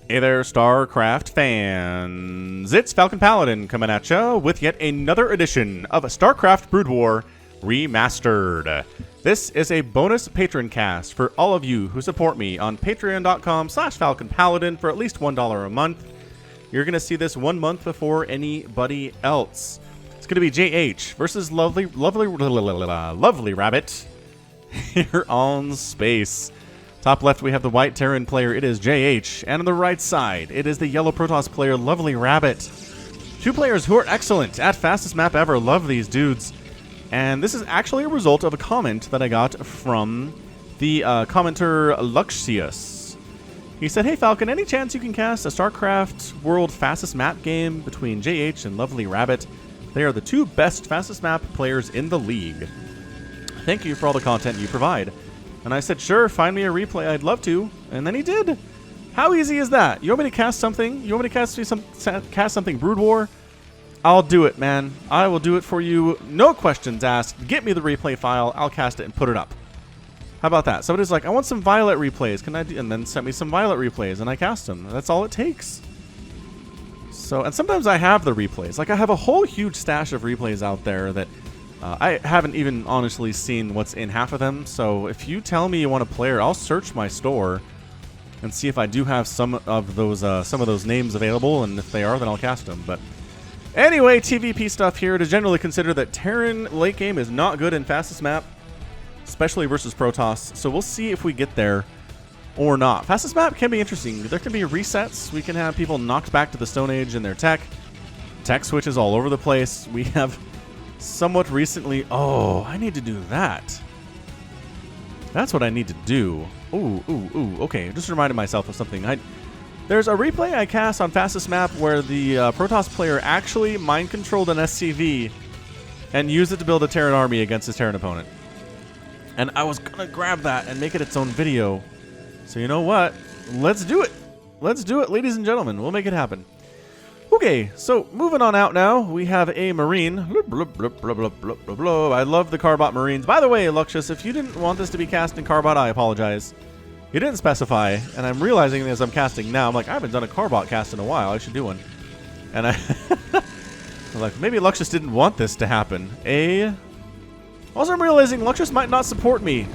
Hey there, StarCraft fans! It's Falcon Paladin coming at ya with yet another edition of StarCraft Brood War Remastered. This is a bonus patron cast for all of you who support me on patreon.com/FalconPaladin for at least $1 a month. You're going to see this 1 month before anybody else. It's going to be JH versus Lovely Rabbit here on Space. Top left, we have the white Terran player. It is JH. And on the right side, it is the yellow Protoss player, Lovely Rabbit. Two players who are excellent at fastest map ever. Love these dudes. And this is actually a result of a comment that I got from the commenter Luxius. He said, "Hey Falcon, any chance you can cast a StarCraft World fastest map game between JH and Lovely Rabbit? They are the two best fastest map players in the league. Thank you for all the content you provide." And I said, sure, find me a replay, I'd love to. And then he did. How easy is that? You want me to cast something? You want me to cast something Brood War? I'll do it, man. I will do it for you. No questions asked. Get me the replay file. I'll cast it and put it up. How about that? Somebody's like, I want some Violet replays. Can I do? And then sent me some Violet replays, and I cast them. That's all it takes. So, and sometimes I have the replays. Like, I have a whole huge stash of replays out there that I haven't even honestly seen what's in half of them, so if you tell me you want a player, I'll search my store and see if I do have some of those names available, and if they are, then I'll cast them. But anyway, TVP stuff here. To generally consider that Terran late game is not good in fastest map, especially versus Protoss, so we'll see if we get there or not. Fastest map can be interesting. There can be resets. We can have people knocked back to the Stone Age in their tech switches all over the place. We have somewhat recently... Oh, I need to do that. That's what I need to do. Ooh, okay. Just reminded myself of something. There's a replay I cast on fastest map where the Protoss player actually mind-controlled an SCV and used it to build a Terran army against his Terran opponent. And I was going to grab that and make it its own video. So you know what? Let's do it. Let's do it, ladies and gentlemen. We'll make it happen. Okay, so moving on out now, we have a Marine. I love the Carbot Marines. By the way, Luxius, if you didn't want this to be cast in Carbot, I apologize. You didn't specify, and I'm realizing as I'm casting now, I'm like, I haven't done a Carbot cast in a while. I should do one. And I'm like, maybe Luxius didn't want this to happen. Also, I'm realizing Luxius might not support me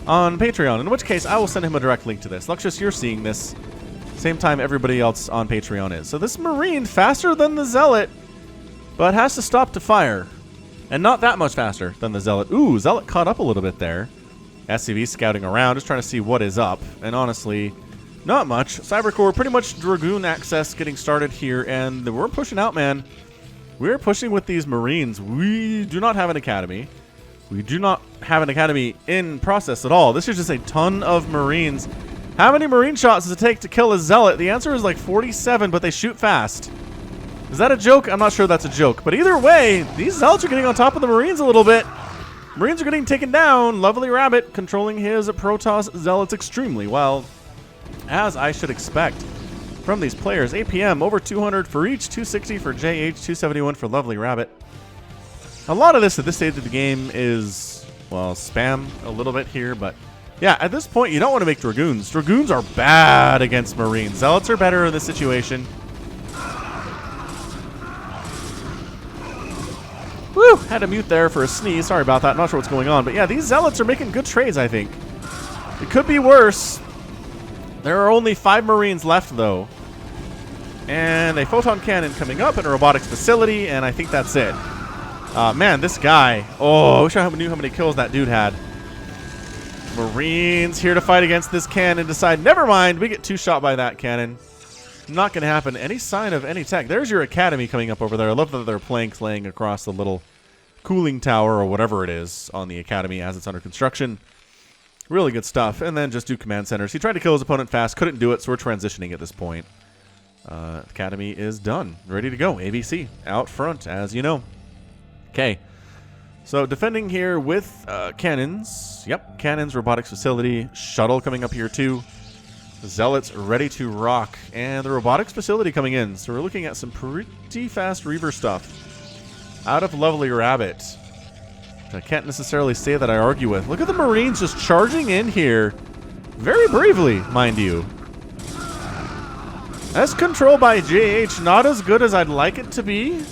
on Patreon, in which case I will send him a direct link to this. Luxius, you're seeing this. Same time everybody else on Patreon is. So this Marine, faster than the Zealot, but has to stop to fire. And not that much faster than the Zealot. Ooh, Zealot caught up a little bit there. SCV scouting around, just trying to see what is up. And honestly, not much. Cybercore, pretty much Dragoon access getting started here. And we're pushing out, man. We're pushing with these Marines. We do not have an academy. We do not have an academy in process at all. This is just a ton of Marines. How many Marine shots does it take to kill a Zealot? The answer is like 47, but they shoot fast. Is that a joke? I'm not sure that's a joke. But either way, these Zealots are getting on top of the Marines a little bit. Marines are getting taken down. Lovely Rabbit controlling his Protoss Zealots extremely well, as I should expect from these players. APM over 200 for each, 260 for JH, 271 for Lovely Rabbit. A lot of this at this stage of the game is, well, spam a little bit here, but yeah, at this point, you don't want to make Dragoons. Dragoons are bad against Marines. Zealots are better in this situation. Woo! Had to mute there for a sneeze. Sorry about that. Not sure what's going on. But yeah, these Zealots are making good trades, I think. It could be worse. There are only 5 Marines left, though. And a photon cannon coming up and a robotics facility, and I think that's it. Man, this guy. Oh, I wish I knew how many kills that dude had. Marines here to fight against this cannon. Decide, never mind, we get 2 shot by that cannon. Not going to happen. Any sign of any tech. There's your academy coming up over there. I love that there are planks laying across the little cooling tower or whatever it is on the academy as it's under construction. Really good stuff. And then just do command centers. He tried to kill his opponent fast. Couldn't do it, so we're transitioning at this point. Academy is done. Ready to go. ABC out front, as you know. Okay. So defending here with cannons. Yep, cannons, robotics facility, shuttle coming up here too. Zealots ready to rock. And the robotics facility coming in. So we're looking at some pretty fast Reaver stuff out of Lovely Rabbit. I can't necessarily say that I argue with. Look at the Marines just charging in here. Very bravely, mind you. As control by JH, not as good as I'd like it to be.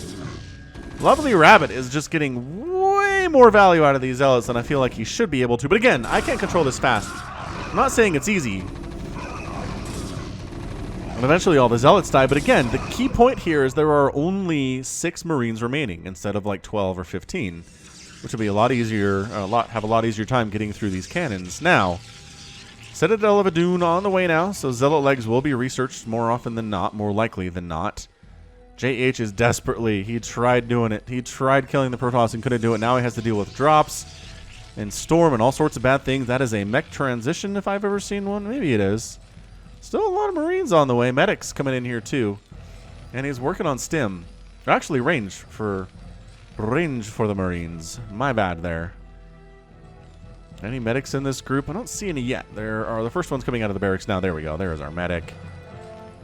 Lovely Rabbit is just getting way more value out of these zealots than I feel like he should be able to. But again, I can't control this fast. I'm not saying it's easy. And eventually all the zealots die. But again, the key point here is there are only 6 Marines remaining instead of like 12 or 15, which would be a lot easier, have a lot easier time getting through these cannons. Now, Citadel of Adun on the way now, so zealot legs will be researched more often than not, more likely than not. JH is desperately, he tried doing it. He tried killing the Protoss and couldn't do it. Now he has to deal with drops and storm and all sorts of bad things. That is a mech transition if I've ever seen one. Maybe it is. Still a lot of Marines on the way. Medics coming in here too. And he's working on stim. Actually range for the Marines. My bad there. Any medics in this group? I don't see any yet. There are the first ones coming out of the barracks now. There we go. There's our medic.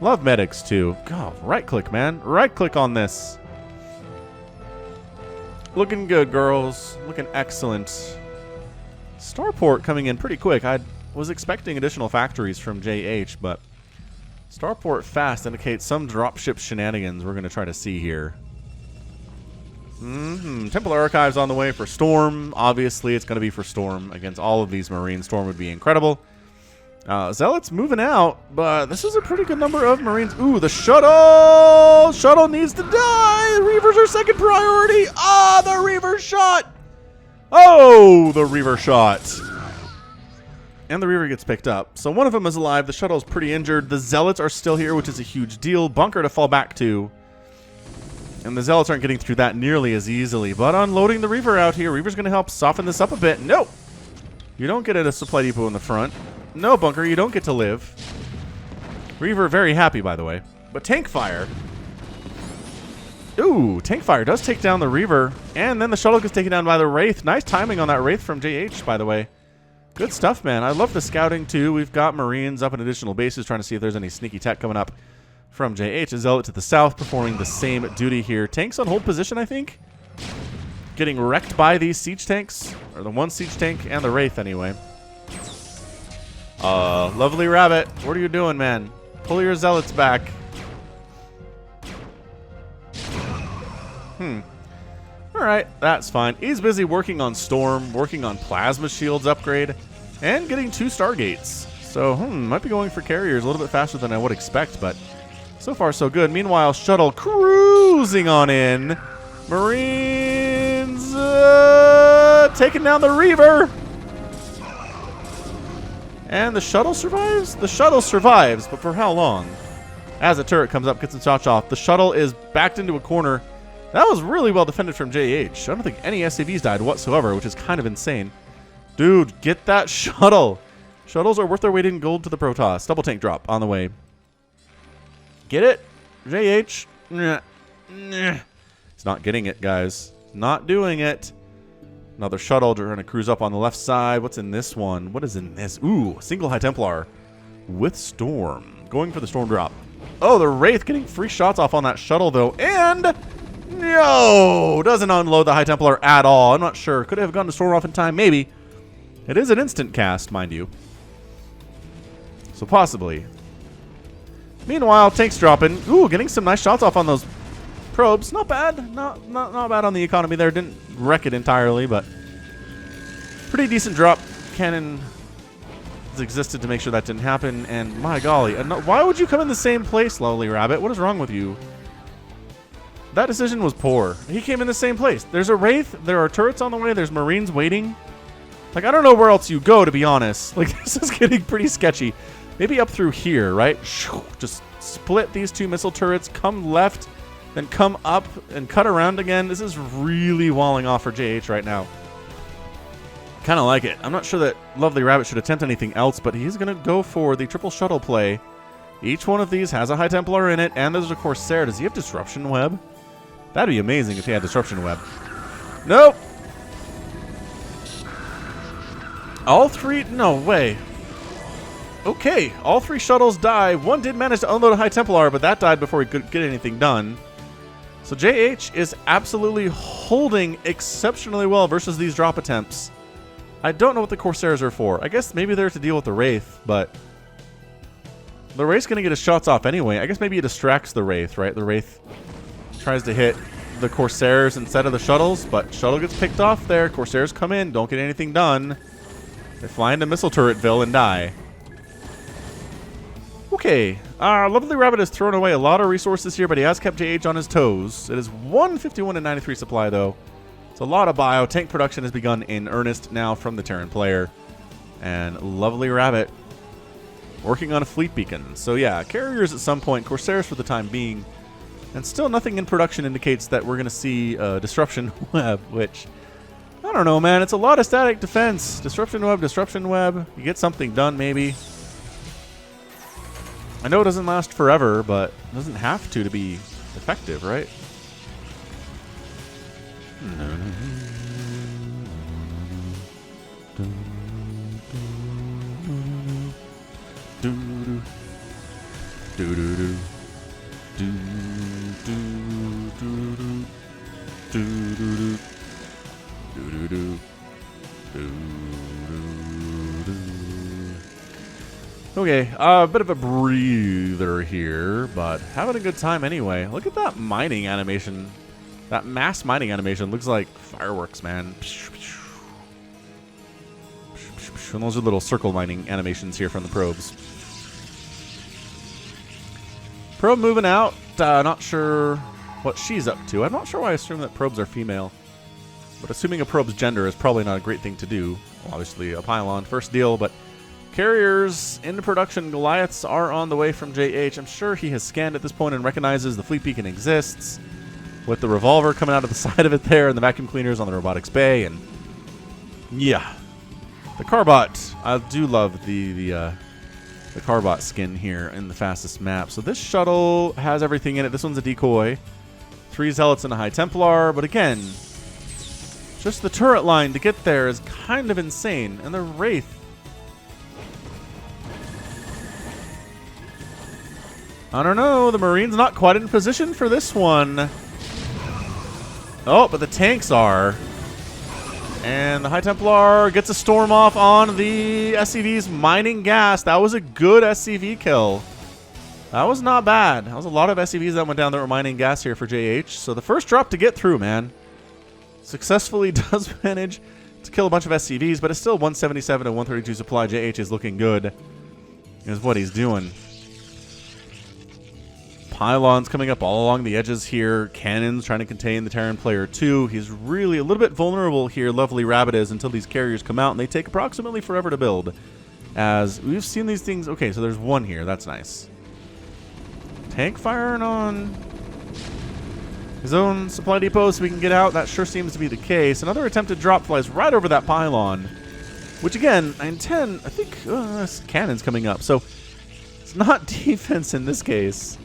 Love medics too. God, right click, man. Right click on this. Looking good, girls. Looking excellent. Starport coming in pretty quick. I was expecting additional factories from JH, but Starport fast indicates some dropship shenanigans we're going to try to see here. Templar Archives on the way for Storm. Obviously, it's going to be for Storm against all of these Marines. Storm would be incredible. Zealots moving out, but this is a pretty good number of Marines. Ooh, the shuttle! Shuttle needs to die! The Reavers are second priority! Ah, the Reaver shot! Oh, the Reaver shot. And the Reaver gets picked up. So one of them is alive. The shuttle's pretty injured. The Zealots are still here, which is a huge deal. Bunker to fall back to. And the Zealots aren't getting through that nearly as easily. But unloading the Reaver out here. Reaver's going to help soften this up a bit. No! You don't get a supply depot in the front. No, Bunker, you don't get to live. Reaver very happy, by the way. But tank fire. Ooh, tank fire does take down the Reaver. And then the shuttle gets taken down by the Wraith. Nice timing on that Wraith from JH, by the way. Good stuff, man. I love the scouting, too. We've got Marines up in additional bases trying to see if there's any sneaky tech coming up from JH. A Zealot to the south performing the same duty here. Tanks on hold position, I think. Getting wrecked by these siege tanks. Or the one siege tank and the Wraith, anyway. Lovely Rabbit, what are you doing, man? Pull your Zealots back. Alright, that's fine. He's busy working on Storm, working on Plasma Shields upgrade, and getting 2 Stargates. So, might be going for carriers a little bit faster than I would expect, but so far so good. Meanwhile, shuttle cruising on in. Marines taking down the Reaver. And the shuttle survives? The shuttle survives, but for how long? As the turret comes up, gets some shots off. The shuttle is backed into a corner. That was really well defended from JH. I don't think any SCVs died whatsoever, which is kind of insane. Dude, get that shuttle. Shuttles are worth their weight in gold to the Protoss. Double tank drop on the way. Get it? JH. It's not getting it, guys. Not doing it. Another shuttle trying to cruise up on the left side. What's in this one? What is in this? Ooh, single High Templar with Storm. Going for the Storm drop. Oh, the Wraith getting free shots off on that shuttle, though. And no! Doesn't unload the High Templar at all. I'm not sure. Could it have gone to Storm off in time? Maybe. It is an instant cast, mind you. So possibly. Meanwhile, tanks dropping. Ooh, getting some nice shots off on those probes. Not bad. Not bad on the economy there. Didn't wreck it entirely, but pretty decent drop. Cannon has existed to make sure that didn't happen. And my golly, why would you come in the same place, Lovely Rabbit? What is wrong with you? That decision was poor. He came in the same place. There's a Wraith. There are turrets on the way. There's Marines waiting. Like, I don't know where else you go, to be honest. Like, this is getting pretty sketchy. Maybe up through here, right? Just split these 2 missile turrets, come left, then come up and cut around again. This is really walling off for JH right now. Kind of like it. I'm not sure that Lovely Rabbit should attempt anything else, but he's going to go for the triple shuttle play. Each one of these has a High Templar in it, and there's a Corsair. Does he have Disruption Web? That'd be amazing if he had Disruption Web. Nope. All 3... No way. Okay, all 3 shuttles die. One did manage to unload a High Templar, but that died before he could get anything done. So JH is absolutely holding exceptionally well versus these drop attempts. I don't know what the Corsairs are for. I guess maybe they're to deal with the Wraith, but The Wraith's going to get his shots off anyway. I guess maybe he distracts the Wraith, right? The Wraith tries to hit the Corsairs instead of the shuttles, but shuttle gets picked off there. Corsairs come in, don't get anything done. They fly into Missile Turretville and die. Okay, Lovely Rabbit has thrown away a lot of resources here, but he has kept JH on his toes. It is 151 and 93 supply, though. It's a lot of bio. Tank production has begun in earnest now from the Terran player. And Lovely Rabbit working on a fleet beacon. So yeah, carriers at some point, Corsairs for the time being. And still nothing in production indicates that we're going to see Disruption Web, which, I don't know, man. It's a lot of static defense. Disruption Web. You get something done, maybe. I know it doesn't last forever, but it doesn't have to be effective, right? Okay, a bit of a breather here, but having a good time anyway. Look at that mining animation. That mass mining animation looks like fireworks, man. And those are little circle mining animations here from the probes. Probe moving out. Not sure what she's up to. I'm not sure why I assume that probes are female. But assuming a probe's gender is probably not a great thing to do. Well, obviously a pylon, first deal, but carriers into production. Goliaths are on the way from JH. I'm sure he has scanned at this point and recognizes the fleet beacon exists. With the revolver coming out of the side of it there and the vacuum cleaners on the robotics bay. And yeah. The Carbot. I do love the Carbot skin here in the fastest map. So this shuttle has everything in it. This one's a decoy. 3 Zealots and a High Templar. But again, just the turret line to get there is kind of insane. And the Wraith. I don't know. The Marine's not quite in position for this one. Oh, but the tanks are. And the High Templar gets a storm off on the SCV's mining gas. That was a good SCV kill. That was not bad. That was a lot of SCVs that went down that were mining gas here for JH. So the first drop to get through, man. Successfully does manage to kill a bunch of SCVs, but it's still 177 and 132 supply. JH is looking good, is what he's doing. Pylons coming up all along the edges here. Cannons trying to contain the Terran player too. He's really a little bit vulnerable here, Lovely Rabbit is, until these carriers come out, and they take approximately forever to build. As we've seen these things. Okay, so there's one here. That's nice. Tank firing on his own supply depot so we can get out. That sure seems to be the case. Another attempted drop flies right over that pylon. Which again, I think this cannon's coming up. So it's not defense in this case.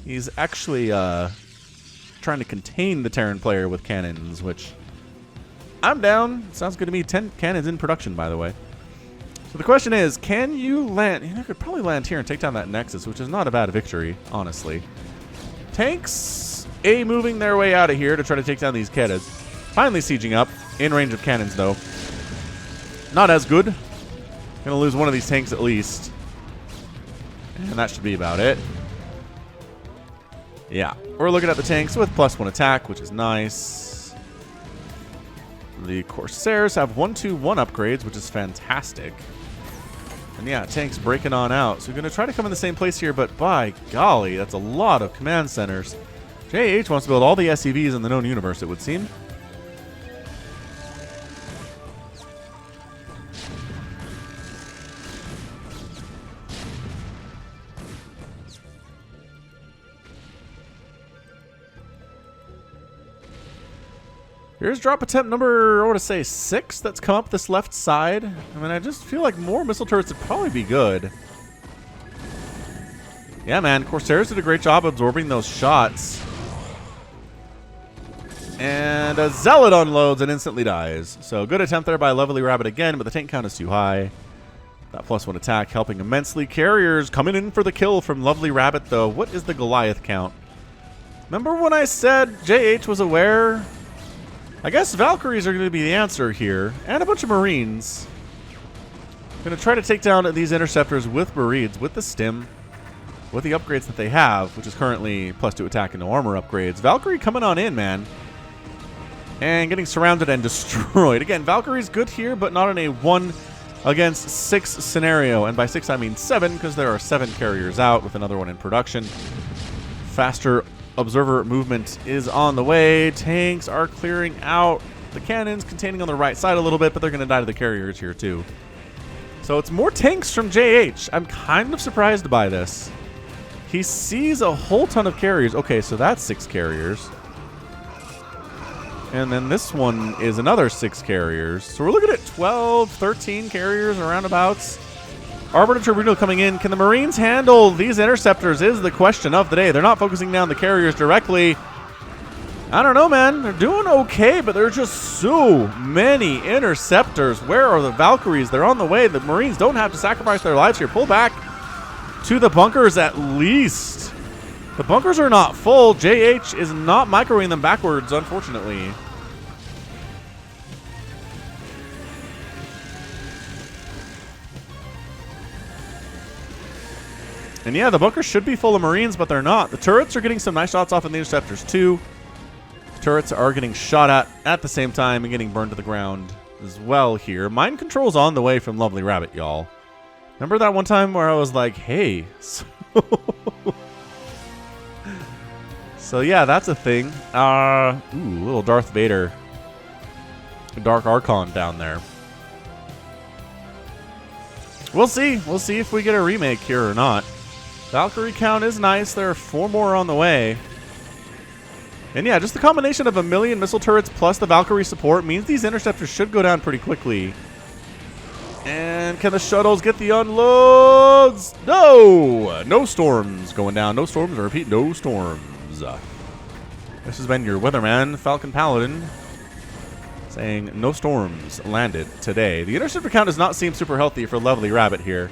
He's actually trying to contain the Terran player with cannons, which I'm down. Sounds good to me. 10 cannons in production, by the way. So the question is, can you land? You could probably land here and take down that Nexus, which is not a bad victory, honestly. Tanks, moving their way out of here to try to take down these cannons. Finally sieging up. In range of cannons, though. Not as good. Gonna lose one of these tanks at least. And that should be about it. Yeah, we're looking at the tanks with +1 attack, which is nice. The Corsairs have 1/2/1 upgrades, which is fantastic. And yeah, tanks breaking on out. So we're going to try to come in the same place here, but by golly, that's a lot of command centers. JH wants to build all the SCVs in the known universe, it would seem. Here's drop attempt number, I want to say 6 that's come up this left side. I mean, I just feel like more missile turrets would probably be good. Yeah, man, Corsairs did a great job absorbing those shots. And a Zealot unloads and instantly dies. So good attempt there by Lovely Rabbit again, but the tank count is too high. That +1 attack helping immensely. Carriers coming in for the kill from Lovely Rabbit, though. What is the Goliath count? Remember when I said JH was aware? I guess Valkyries are going to be the answer here, and a bunch of Marines. Going to try to take down these interceptors with Marines, with the stim. with the upgrades that they have, which is currently +2 attack and no armor upgrades. Valkyrie coming on in, man. And getting surrounded and destroyed. Again, Valkyrie's good here, but not in a 1 against 6 scenario. And by 6, I mean 7, because there are 7 carriers out with another one in production. Faster observer movement is on the way. Tanks are clearing out. The cannons containing on the right side a little bit, but they're going to die to the carriers here too. So it's more tanks from JH. I'm kind of surprised by this. He sees a whole ton of carriers. Okay, so that's 6 carriers. And then this one is another 6 carriers. So we're looking at 12, 13 carriers or roundabouts. Arbiter Tribunal coming in. Can the Marines handle these interceptors is the question of the day. They're not focusing down the carriers directly. I don't know, man. They're doing okay, but there's just so many interceptors. Where are the Valkyries? They're on the way. The Marines don't have to sacrifice their lives here. Pull back to the bunkers at least. The bunkers are not full. JH is not microwaving them backwards, unfortunately. And yeah, the bunkers should be full of Marines, but they're not. The turrets are getting some nice shots off in the interceptors too. The turrets are getting shot at the same time and getting burned to the ground as well here. Mind control's on the way from Lovely Rabbit, y'all. Remember that one time where I was like, hey. So yeah, that's a thing. Ooh, little Darth Vader. Dark Archon down there. We'll see. We'll see if we get a remake here or not. Valkyrie count is nice. There are 4 more on the way. And yeah, just the combination of 1,000,000 missile turrets plus the Valkyrie support means these interceptors should go down pretty quickly. And can the shuttles get the unloads? No! No storms going down. No storms. I repeat, no storms. This has been your weatherman, Falcon Paladin, saying no storms landed today. The interceptor count does not seem super healthy for Lovely Rabbit here.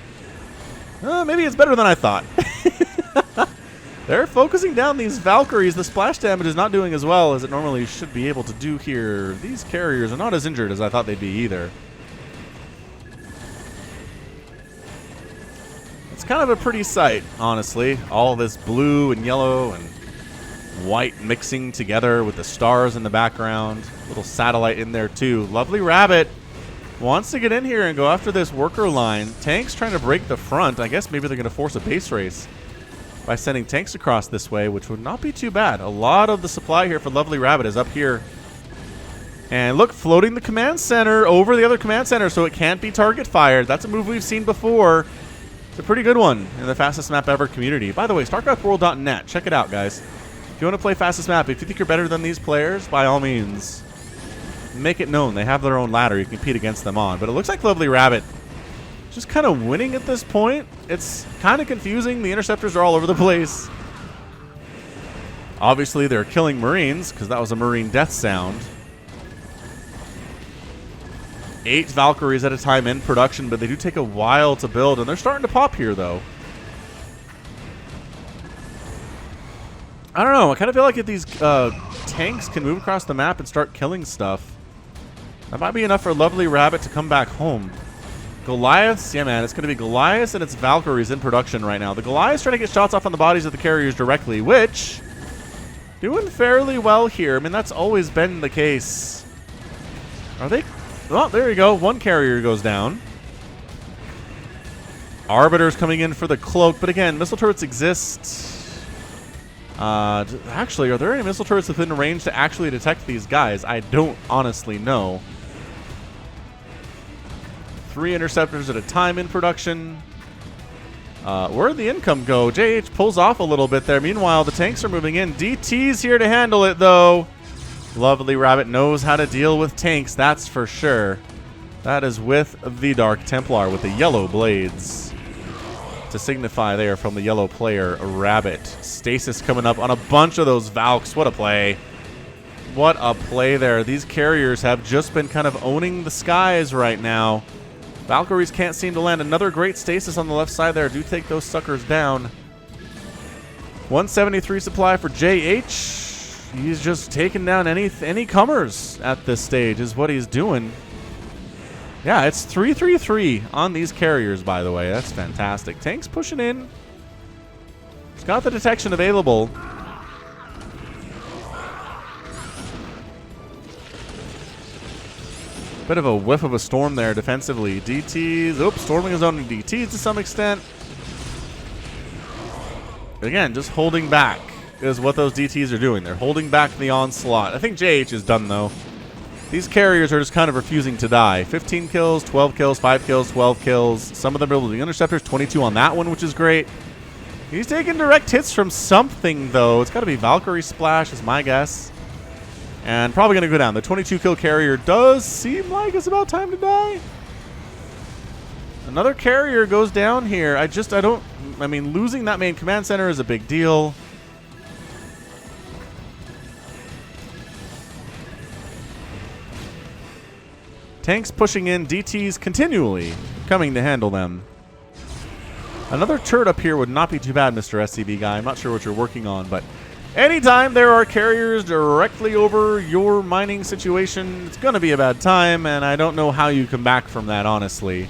Maybe it's better than I thought. They're focusing down these Valkyries. The splash damage is not doing as well as it normally should be able to do here. These carriers are not as injured as I thought they'd be either. It's kind of a pretty sight, honestly. All this blue and yellow and white mixing together with the stars in the background. Little satellite in there too. Lovely Rabbit wants to get in here and go after this worker line. Tanks trying to break the front. I guess maybe they're going to force a base race by sending tanks across this way, which would not be too bad. A lot of the supply here for Lovely Rabbit is up here. And look, floating the command center over the other command center so it can't be target fired. That's a move we've seen before. It's a pretty good one in the fastest map ever community. By the way, StarCraftWorld.net. Check it out, guys. If you want to play fastest map, if you think you're better than these players, by all means, make it known. They have their own ladder you can compete against them on. But it looks like Lovely Rabbit just kind of winning at this point. It's kind of confusing. The interceptors are all over the place. Obviously, they're killing Marines because that was a Marine death sound. 8 Valkyries at a time in production, but they do take a while to build, and they're starting to pop here, though. I don't know. I kind of feel like if these tanks can move across the map and start killing stuff, that might be enough for Lovely Rabbit to come back home. Goliaths, yeah, man, it's going to be Goliaths and its Valkyries in production right now. The Goliaths trying to get shots off on the bodies of the carriers directly, which doing fairly well here. I mean, that's always been the case. Are they? Oh, there you go. One carrier goes down. Arbiter's coming in for the cloak, but again, missile turrets exist. Actually, are there any missile turrets within range to actually detect these guys? I don't honestly know. 3 interceptors at a time in production. Where'd the income go? JH pulls off a little bit there. Meanwhile, the tanks are moving in. DT's here to handle it, though. Lovely Rabbit knows how to deal with tanks, that's for sure. That is with the Dark Templar with the yellow blades to signify they are from the yellow player, Rabbit. Stasis coming up on a bunch of those Valks. What a play. What a play there. These carriers have just been kind of owning the skies right now. Valkyries can't seem to land. Another great stasis on the left side there. Do take those suckers down. 173 supply for JH. He's just taking down any comers at this stage is what he's doing. Yeah, it's 3-3-3 on these carriers, by the way. That's fantastic. Tanks pushing in. got the detection available. Bit of a whiff of a storm there defensively. DTs, oops, storming his own DTs to some extent. Again, just holding back is what those DTs are doing. They're holding back the onslaught. I think JH is done, though. These carriers are just kind of refusing to die. 15 kills, 12 kills, 5 kills, 12 kills. Some of them are building interceptors. 22 on that one, which is great. He's taking direct hits from something, though. It's got to be Valkyrie Splash is my guess. And probably going to go down. The 22 kill carrier does seem like it's about time to die. Another carrier goes down here. I mean, losing that main command center is a big deal. Tanks pushing in, DTs continually coming to handle them. Another turret up here would not be too bad, Mr. SCV guy. I'm not sure what you're working on, but anytime there are carriers directly over your mining situation, it's going to be a bad time, and I don't know how you come back from that, honestly.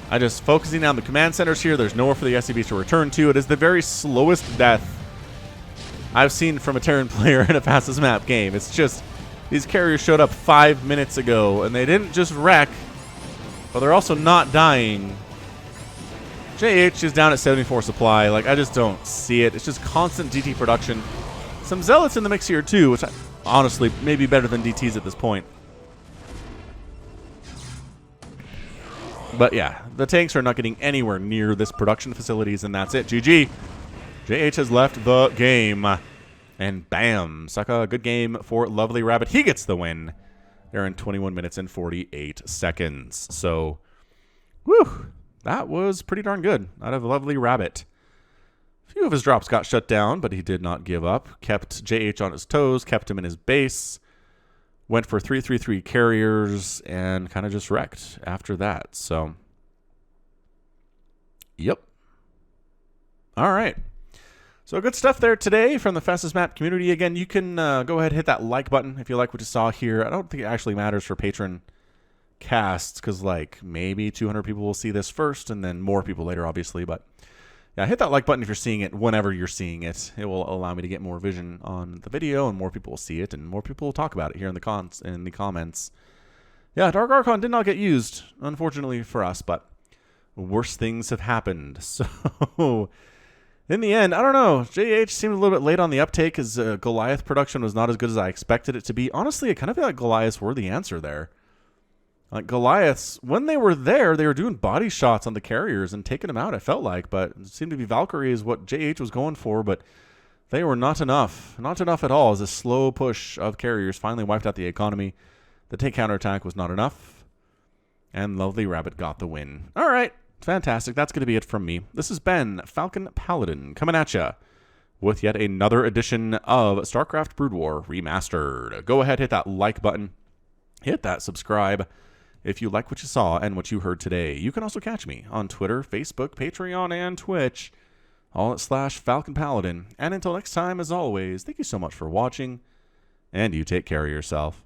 I just focusing on the command centers here. There's nowhere for the SCVs to return to. It is the very slowest death I've seen from a Terran player in a fastest map game. It's just these carriers showed up 5 minutes ago, and they didn't just wreck, but they're also not dying. JH is down at 74 supply. Like, I just don't see it. It's just constant DT production. Some Zealots in the mix here, too, which honestly may be better than DTs at this point. But yeah, the tanks are not getting anywhere near this production facilities, and that's it. GG. JH has left the game. And bam, Sucka, good game for Lovely Rabbit. He gets the win. They're in 21 minutes and 48 seconds. So, whew, that was pretty darn good out of Lovely Rabbit. A few of his drops got shut down, but he did not give up. Kept JH on his toes, kept him in his base. Went for 3-3-3 carriers and kind of just wrecked after that. So, yep. All right. So good stuff there today from the Fastest Map community. Again, you can go ahead and hit that like button if you like what you saw here. I don't think it actually matters for patron casts because, like, maybe 200 people will see this first and then more people later, obviously. But yeah, hit that like button if you're seeing it whenever you're seeing it. It will allow me to get more vision on the video and more people will see it and more people will talk about it here in the comments. Yeah, Dark Archon did not get used, unfortunately for us, but worse things have happened. So in the end, I don't know. JH seemed a little bit late on the uptake as Goliath production was not as good as I expected it to be. Honestly, I kind of feel like Goliaths were the answer there. Like Goliaths, when they were there, they were doing body shots on the carriers and taking them out, I felt like. But it seemed to be Valkyrie is what JH was going for, but they were not enough. Not enough at all as a slow push of carriers finally wiped out the economy. The tank counterattack was not enough. And Lovely Rabbit got the win. All right. Fantastic. That's going to be it from me. This has been Falcon Paladin coming at ya with yet another edition of StarCraft Brood War Remastered. Go ahead, hit that like button. Hit that subscribe if you like what you saw and what you heard today. You can also catch me on Twitter, Facebook, Patreon, and Twitch, all at /Falcon Paladin. And until next time, as always, thank you so much for watching, and you take care of yourself.